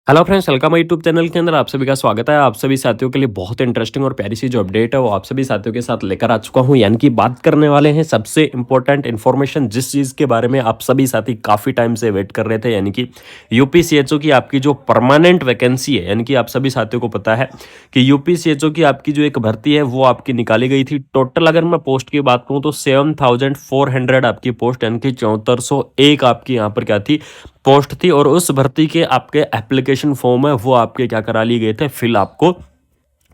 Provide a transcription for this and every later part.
Hello friends, welcome my YouTube channel के अंदर आप सभी का स्वागत है। आप सभी साथियों के लिए बहुत इंटरेस्टिंग और प्यारी सी जो अपडेट है वो आप सभी साथियों के साथ लेकर आ चुका हूं। यानी कि बात करने वाले हैं सबसे इंपॉर्टेंट इन्फॉर्मेशन, जिस चीज़ के बारे में आप सभी साथी काफ़ी टाइम से वेट कर रहे थे। यानी कि यूपीसीएचओ की आपकी जो परमानेंट वैकेंसी है, यानी कि आप सभी साथियों को पता है कि यूपीसीएचओ की आपकी जो एक भर्ती है वो आपकी निकाली गई थी। टोटल अगर मैं पोस्ट की बात करूँ तो 7400 आपकी पोस्ट, यानी कि 7401 आपकी यहाँ पर क्या थी, पोस्ट थी। और उस भर्ती के आपके एप्लीकेशन फॉर्म है वो आपके क्या करा लिए गए थे, फिल आपको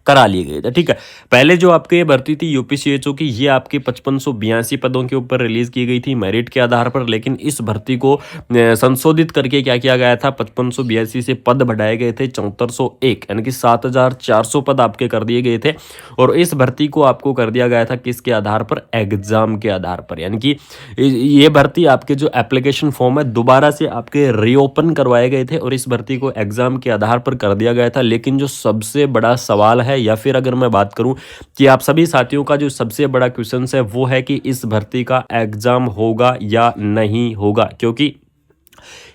करा लिए गए थे। ठीक है, पहले जो आपके ये भर्ती थी यूपीसीएचओ की, ये आपकी 5582 पदों के ऊपर रिलीज की गई थी मेरिट के आधार पर। लेकिन इस भर्ती को संशोधित करके क्या किया गया था, 5582 से पद बढ़ाए गए थे 7401, यानी कि 7400 पद आपके कर दिए गए थे। और इस भर्ती को आपको कर दिया गया था किसके आधार पर, एग्जाम के आधार पर। यानी कि ये भर्ती आपके जो एप्लीकेशन फॉर्म है दोबारा से आपके रीओपन करवाए गए थे और इस भर्ती को एग्जाम के आधार पर कर दिया गया था। लेकिन जो सबसे बड़ा सवाल है, या फिर अगर मैं बात करूं कि आप सभी साथियों का जो सबसे बड़ा क्वेश्चन है वो है कि इस भर्ती का एग्जाम होगा या नहीं होगा। क्योंकि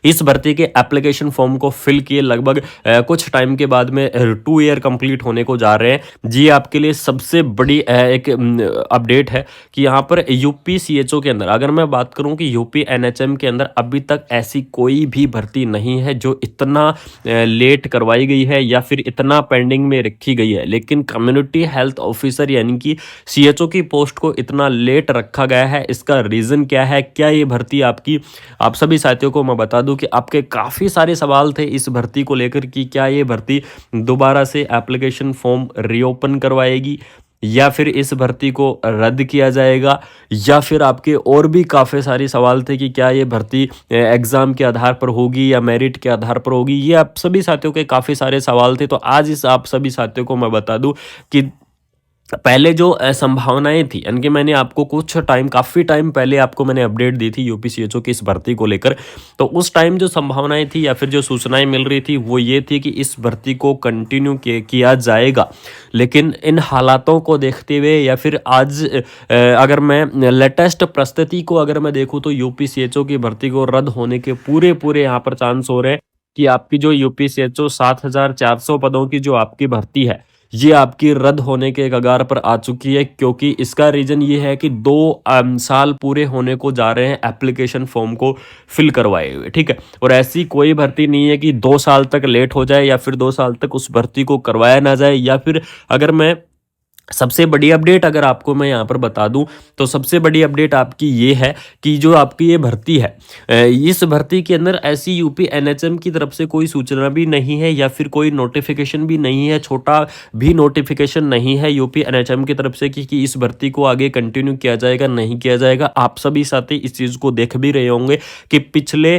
इस भर्ती के एप्लीकेशन फॉर्म को फिल किए लगभग कुछ टाइम के बाद में 2 ईयर कंप्लीट होने को जा रहे हैं। जी आपके लिए सबसे बड़ी एक अपडेट है कि यहाँ पर यूपीसीएचओ के अंदर अगर मैं बात करूँ कि यूपी एनएचएम के अंदर अभी तक ऐसी कोई भी भर्ती नहीं है जो इतना लेट करवाई गई है या फिर इतना पेंडिंग में रखी गई है। लेकिन कम्युनिटी हेल्थ ऑफिसर यानी कि सीएचओ की पोस्ट को इतना लेट रखा गया है, इसका रीज़न क्या है, क्या ये भर्ती आपकी, आप सभी साथियों को मैं बता दूं कि आपके काफ़ी सारे सवाल थे इस भर्ती को लेकर कि क्या ये भर्ती दोबारा से एप्लीकेशन फॉर्म रीओपन करवाएगी या फिर इस भर्ती को रद्द किया जाएगा, या फिर आपके और भी काफ़ी सारे सवाल थे कि क्या ये भर्ती एग्ज़ाम के आधार पर होगी या मेरिट के आधार पर होगी। ये आप सभी साथियों के काफ़ी सारे सवाल थे। तो आज इस आप सभी साथियों को मैं बता दूं कि पहले जो संभावनाएं थी, यानी कि मैंने आपको कुछ टाइम, काफ़ी टाइम पहले आपको मैंने अपडेट दी थी यूपीसीएचओ की इस भर्ती को लेकर। तो उस टाइम जो संभावनाएं थी या फिर जो सूचनाएं मिल रही थी वो ये थी कि इस भर्ती को कंटिन्यू किया जाएगा। लेकिन इन हालातों को देखते हुए या फिर आज अगर मैं लेटेस्ट परिस्थिति को अगर मैं देखूँ तो यूपीसीएचओ की भर्ती को रद्द होने के पूरे पूरे यहाँ पर चांस हो रहे हैं कि आपकी जो यूपीसीएचओ 7400 पदों की जो आपकी भर्ती है ये आपकी रद्द होने के कगार पर आ चुकी है। क्योंकि इसका रीज़न ये है कि 2 साल पूरे होने को जा रहे हैं एप्लीकेशन फॉर्म को फिल करवाए हुए। ठीक है, और ऐसी कोई भर्ती नहीं है कि 2 साल तक लेट हो जाए या फिर 2 साल तक उस भर्ती को करवाया ना जाए। या फिर अगर मैं सबसे बड़ी अपडेट अगर आपको मैं यहाँ पर बता दूं तो सबसे बड़ी अपडेट आपकी ये है कि जो आपकी ये भर्ती है, इस भर्ती के अंदर ऐसी यूपी एनएचएम की तरफ से कोई सूचना भी नहीं है या फिर कोई नोटिफिकेशन भी नहीं है, छोटा भी नोटिफिकेशन नहीं है यूपी एनएचएम की तरफ से कि इस भर्ती को आगे कंटिन्यू किया जाएगा नहीं किया जाएगा। आप सभी साथी इस चीज़ को देख भी रहे होंगे कि पिछले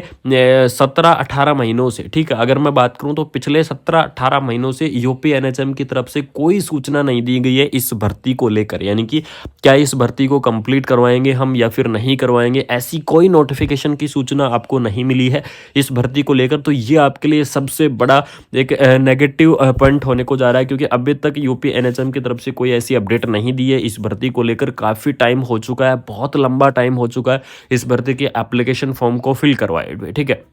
17-18 महीनों से, ठीक है, अगर मैं बात करूँ तो पिछले 17-18 महीनों से यूपी एनएचएम की तरफ से कोई सूचना नहीं दी गई है इस भर्ती को लेकर। यानी कि क्या इस भर्ती को कंप्लीट करवाएंगे हम या फिर नहीं करवाएंगे, ऐसी कोई नोटिफिकेशन की सूचना आपको नहीं मिली है इस भर्ती को लेकर। तो ये आपके लिए सबसे बड़ा एक नेगेटिव पॉइंट होने को जा रहा है, क्योंकि अभी तक यूपी एनएचएम की तरफ से कोई ऐसी अपडेट नहीं दी है इस भर्ती को लेकर। काफ़ी टाइम हो चुका है, बहुत लंबा टाइम हो चुका है इस भर्ती के एप्लीकेशन फॉर्म को फिल करवाए हुए। ठीक है,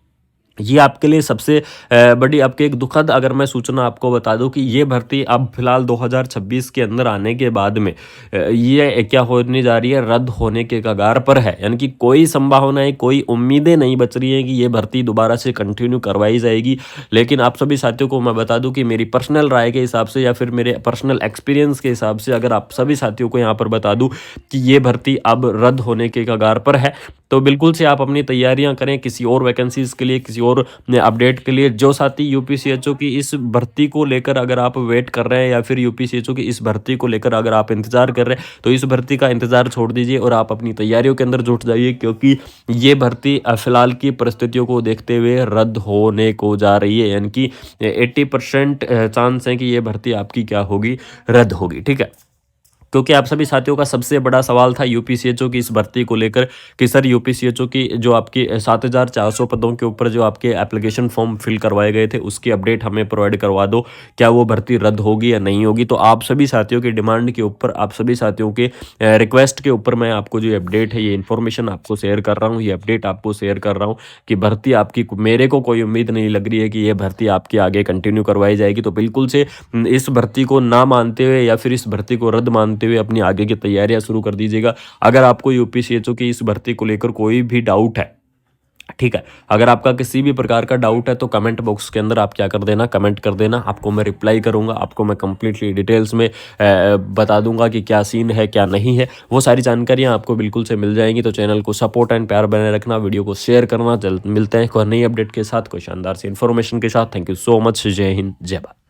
ये आपके लिए सबसे बड़ी आपके एक दुखद अगर मैं सूचना आपको बता दूं कि ये भर्ती अब फिलहाल 2026 के अंदर आने के बाद में ये क्या होने जा रही है, रद्द होने के कगार पर है। यानी कि कोई संभावनाएं, कोई उम्मीदें नहीं बच रही हैं कि ये भर्ती दोबारा से कंटिन्यू करवाई जाएगी। लेकिन आप सभी साथियों को मैं बता दूं कि मेरी पर्सनल राय के हिसाब से या फिर मेरे पर्सनल एक्सपीरियंस के हिसाब से अगर आप सभी साथियों को यहाँ पर बता दूँ कि ये भर्ती अब रद्द होने के कगार पर है, तो बिल्कुल से आप अपनी तैयारियां करें किसी और वैकेंसीज के लिए, किसी और अपडेट के लिए। जो साथी यूपीसीएचओ की इस भर्ती को लेकर अगर आप वेट कर रहे हैं या फिर यूपीसीएचओ की इस भर्ती को लेकर अगर आप इंतजार कर रहे हैं तो इस भर्ती का इंतजार छोड़ दीजिए और आप अपनी तैयारियों के अंदर जुट जाइए, क्योंकि ये भर्ती फिलहाल की परिस्थितियों को देखते हुए रद्द होने को जा रही है। यानी कि 80% चांस है कि ये भर्ती आपकी क्या होगी, रद्द होगी। ठीक है, क्योंकि आप सभी साथियों का सबसे बड़ा सवाल था यूपीसीएचओ की इस भर्ती को लेकर कि सर यूपीसीएचओ की जो आपकी 7,400 पदों के ऊपर जो आपके एप्लीकेशन फॉर्म फिल करवाए गए थे उसकी अपडेट हमें प्रोवाइड करवा दो, क्या वो भर्ती रद्द होगी या नहीं होगी। तो आप सभी साथियों की डिमांड के ऊपर, आप सभी साथियों के रिक्वेस्ट के ऊपर मैं आपको जो अपडेट है, ये इन्फॉर्मेशन आपको शेयर कर रहा हूँ, ये अपडेट आपको शेयर कर रहा हूँ कि भर्ती आपकी, मेरे को कोई उम्मीद नहीं लग रही है कि ये भर्ती आपकी आगे कंटिन्यू करवाई जाएगी। तो बिल्कुल से इस भर्ती को ना मानते हुए या फिर इस भर्ती को रद्द मानते हुए अपनी आगे की तैयारियां शुरू कर दीजिएगा। अगर आपको यूपीसीएचओ की इस भर्ती को लेकर कोई भी डाउट है, ठीक है, अगर आपका किसी भी प्रकार का डाउट है तो कमेंट बॉक्स के अंदर आप क्या कर देना, कमेंट कर देना, आपको मैं रिप्लाई करूंगा, आपको मैं कंप्लीटली डिटेल्स में बता दूंगा कि क्या सीन है क्या नहीं है। वो सारी जानकारियां आपको बिल्कुल से मिल जाएंगी। तो चैनल को सपोर्ट एंड प्यार बनाए रखना, वीडियो को शेयर करना। मिलते हैं कोई नई अपडेट के साथ, कोई शानदार सी इन्फॉर्मेशन के साथ। Thank you so much. जय हिंद, जय भारत।